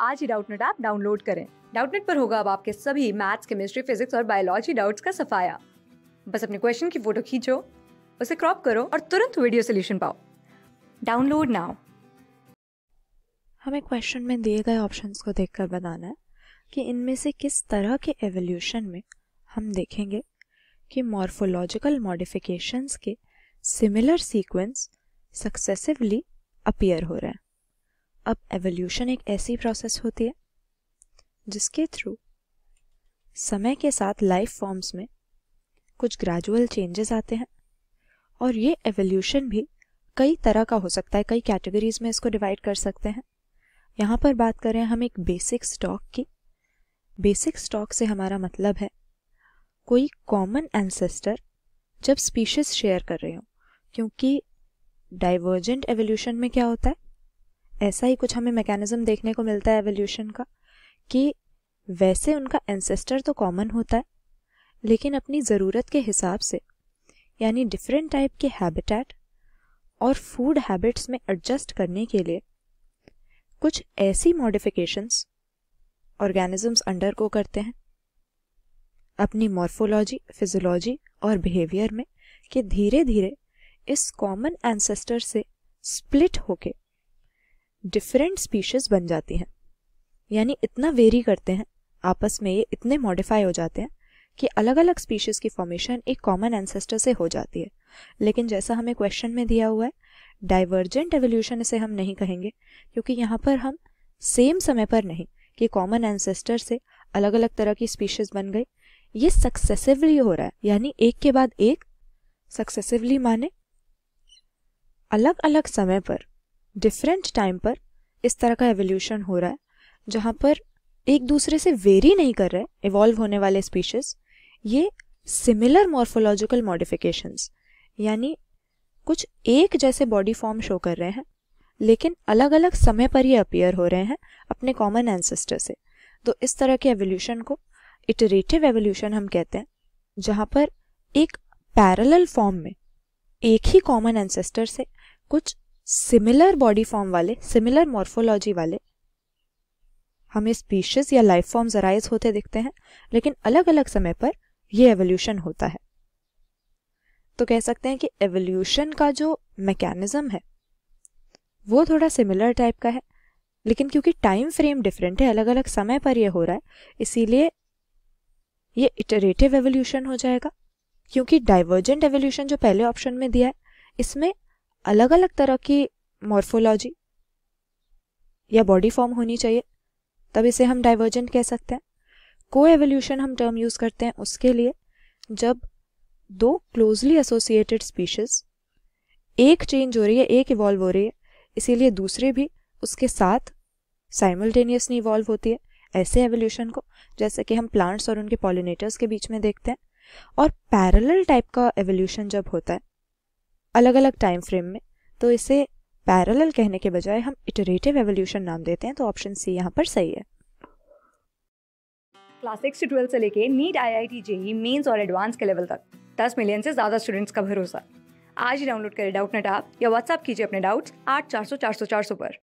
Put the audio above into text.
आज ही Doubtnut app download करें। Doubtnut पर होगा अब आपके सभी मैथ्स, केमिस्ट्री, फिजिक्स और बायोलॉजी डाउट्स का सफाया। बस अपने क्वेश्चन की फोटो खींचो, उसे क्रॉप करो और तुरंत वीडियो सोल्यूशन पाओ। Download now. हमें क्वेश्चन में दिए गए ऑप्शंस को देखकर बताना है कि इनमें से किस तरह के एवोल्यूशन में हम देखेंगे कि मॉर्फोलॉजिकल मॉडिफिकेशंस के सिमिलर सीक्वेंस सक्सेसिवली अपीयर हो रहे हैं। अब एवोल्यूशन एक ऐसी प्रोसेस होती है जिसके थ्रू समय के साथ लाइफ फॉर्म्स में कुछ ग्रेजुअल चेंजेस आते हैं और ये एवोल्यूशन भी कई तरह का हो सकता है, कई कैटेगरीज में इसको डिवाइड कर सकते हैं। यहाँ पर बात करें हम एक बेसिक स्टॉक की। बेसिक स्टॉक से हमारा मतलब है कोई कॉमन एंसेस्टर जब स्पीशीज शेयर कर रहे हो, क्योंकि डाइवर्जेंट एवोल्यूशन में क्या होता है, ऐसा ही कुछ हमें मैकेनिज्म देखने को मिलता है एवोल्यूशन का कि वैसे उनका एंसेस्टर तो कॉमन होता है लेकिन अपनी ज़रूरत के हिसाब से, यानी डिफरेंट टाइप के हैबिटेट और फूड हैबिट्स में एडजस्ट करने के लिए कुछ ऐसी मॉडिफिकेशंस ऑर्गेनिजम्स अंडरगो करते हैं अपनी मॉर्फोलॉजी, फिजियोलॉजी और बिहेवियर में कि धीरे धीरे इस कॉमन एंसेस्टर से स्प्लिट होके डिफरेंट स्पीशीज बन जाती हैं। यानी इतना वेरी करते हैं आपस में, ये इतने मॉडिफाई हो जाते हैं कि अलग अलग स्पीशीज की फॉर्मेशन एक कॉमन एंसेस्टर से हो जाती है। लेकिन जैसा हमें क्वेश्चन में दिया हुआ है, डाइवर्जेंट एवोल्यूशन इसे हम नहीं कहेंगे, क्योंकि यहाँ पर हम सेम समय पर नहीं कि कॉमन एंसेस्टर से अलग अलग तरह की स्पीशीज बन गई, ये सक्सेसिवली हो रहा है। यानी एक के बाद एक सक्सेसिवली माने अलग अलग समय पर, डिफरेंट टाइम पर इस तरह का एवोल्यूशन हो रहा है, जहाँ पर एक दूसरे से वेरी नहीं कर रहे इवॉल्व होने वाले स्पीशीज, ये सिमिलर मॉर्फोलॉजिकल मॉडिफिकेशंस, यानी कुछ एक जैसे बॉडी फॉर्म शो कर रहे हैं लेकिन अलग अलग समय पर ये अपीयर हो रहे हैं अपने कॉमन एंसेस्टर से। तो इस तरह के एवोल्यूशन को इटरेटिव एवोल्यूशन हम कहते हैं, जहाँ पर एक पैरेलल फॉर्म में एक ही कॉमन एंसेस्टर से कुछ सिमिलर बॉडी फॉर्म वाले, सिमिलर मॉर्फोलॉजी वाले हमें स्पीशीज या लाइफ फॉर्म्स अराइज होते दिखते हैं, लेकिन अलग अलग समय पर यह एवोल्यूशन होता है। तो कह सकते हैं कि एवोल्यूशन का जो मैकेनिज्म है वो थोड़ा सिमिलर टाइप का है, लेकिन क्योंकि टाइम फ्रेम डिफरेंट है, अलग अलग समय पर यह हो रहा है, इसीलिए ये इटरेटिव एवोल्यूशन हो जाएगा। क्योंकि डाइवर्जेंट एवोल्यूशन जो पहले ऑप्शन में दिया है, इसमें अलग अलग तरह की मॉर्फोलॉजी या बॉडी फॉर्म होनी चाहिए, तब इसे हम डाइवर्जेंट कह सकते हैं। को एवोल्यूशन हम टर्म यूज करते हैं उसके लिए जब दो क्लोजली एसोसिएटेड स्पीशीज, एक चेंज हो रही है, एक इवॉल्व हो रही है, इसीलिए दूसरे भी उसके साथ साइमल्टेनियसली इवॉल्व होती है, ऐसे एवोल्यूशन को, जैसे कि हम प्लांट्स और उनके पॉलिनेटर्स के बीच में देखते हैं। और पैरेलल टाइप का एवोल्यूशन जब होता है अलग अलग टाइम फ्रेम में, तो इसे पैरेलल कहने के बजाय हम इटरेटिव एवोल्यूशन नाम देते हैं। तो ऑप्शन सी यहाँ पर सही है। क्लास 6 से 12 से लेके नीट, IIT, JEE मेंस और एडवांस के लेवल तक 10 मिलियन से ज्यादा स्टूडेंट्स का भरोसा। आज ही डाउनलोड करें डाउटनेट ऐप या व्हाट्सएप कीजिए अपने डाउट्स 8400 400 400 पर।